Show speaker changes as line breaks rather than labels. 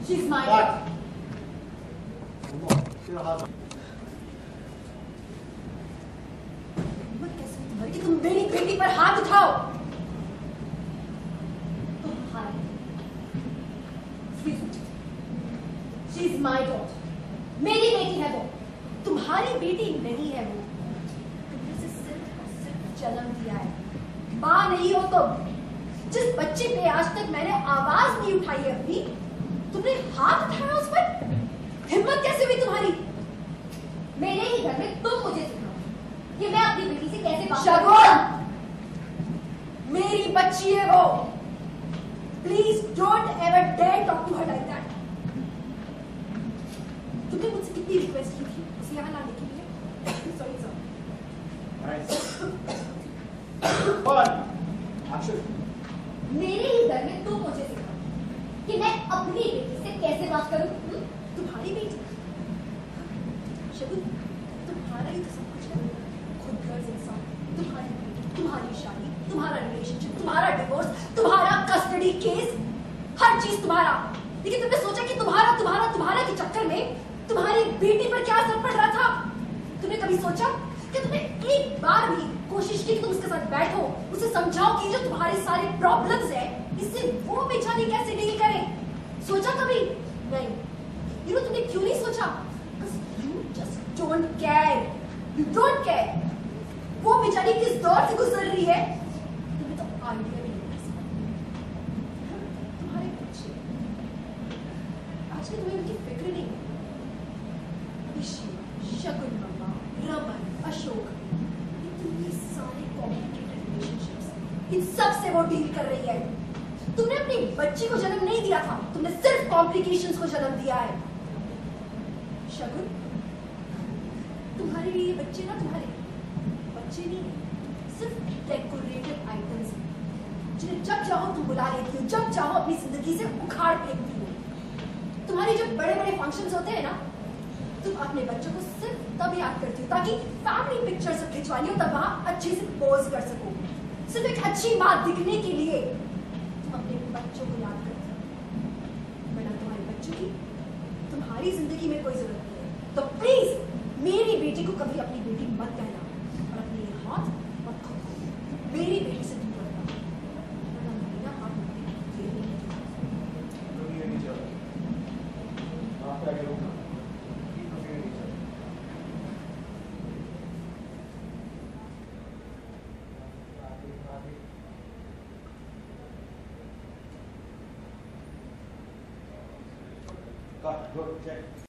She's mine.
Cut. तेरा हाथ
हिम्मत कैसे हुई तुम्हारी कि तुम मेरी बेटी पर हाथ उठाओ? तुम्हारी She's my daughter. मेरी बेटी है वो, तुम्हारी बेटी नहीं है वो। तुमने उसे सिर्फ और सिर्फ जन्म दिया है, माँ नहीं हो तुम। जिस बच्चे पे आज तक मैंने आवाज नहीं उठाई है अपनी, तुमने हाथ उठाया उस पर? हिम्मत कैसे हुई तुम्हारी? मेरे ही घर में तुम मुझे सिखाओ कि मैं अपनी बेटी से कैसे बात करूं। शगुन, मेरी बच्ची है वो। Please don't ever dare talk to her like that. तुमने मुझसे कितनी रिक्वेस्ट की थी उसे यहाँ लाने के लिए? Sorry sir. मेरे ही घर में तुम मुझे सिखाओ कि मैं अपनी बेटी से कैसे बात करूं। तुम्हारी बेटी शगुन, तुम्हारा ही तो सब कुछ है। खुदगर्ज इंसान, तुम्हारी बेटी, तुम्हारी शादी, तुम्हारा रिलेशनशिप, तुम्हारा डिवोर्स, तुम्हारा कस्टडी केस, हर चीज तुम्हारा। लेकिन तुमने सोचा कि तुम्हारा तुम्हारा तुम्हारा के चक्कर में तुम्हारी बेटी पर क्या असर पड़ रहा था? तुमने कभी सोचा कि तुमने एक बार भी कोशिश की कि तुम उसके साथ बैठो, उसे समझाओ कि जो तुम्हारे सारे प्रॉब्लम्स है इससे वो बेचारी कैसे डील करे? सोचा कभी? नहीं। यू नो तुमने क्यों नहीं सोचा? You just don't care. You don't care. वो बेचारी किस दौर से गुजर रही है तुम्हें तो आइडिया भी नहीं है। तुम्हारे बच्चे आजकल तुम्हें उनकी फिक्र नहीं है। शगुन मम्मा, रमन, अशोक, इतने सारे कॉम्प्लिकेटेड रिलेशनशिप्स, इन सब से वो डील कर रही है। तुमने अपनी बच्ची को जन्म नहीं दिया था, तुमने सिर्फ कॉम्प्लिकेशंस को जन्म दिया है। शगुन, तुम्हारे लिए ये बच्चे ना तुम्हारे बच्चे नहीं है, सिर्फ डेकोरेटिव आइटम्स हैं जिन्हें जब चाहो तुम बुला लेती हो, जब चाहो अपनी जिंदगी से उखाड़ फेंकती हो। तुम्हारे जो बड़े बड़े फंक्शंस होते हैं ना, तुम अपने बच्चों को सिर्फ तब याद करती हो ताकि फैमिली पिक्चर सब खिंचवानी हो, तब वहां अच्छे से पोज कर सको। सिर्फ एक अच्छी माँ दिखने के लिए तुम अपने बच्चों को याद करती हो, वरना तुम्हारे बच्चों की तुम्हारी जिंदगी में कोई जरूरत नहीं है। तो प्लीज मेरी बेटी को कभी अपनी बेटी मत कहना और अपने ये हाथ मत खोलो। मेरी बेटी से दूर रखना, वरना मेरा हाथ ये नहीं
Cut. Good. Check.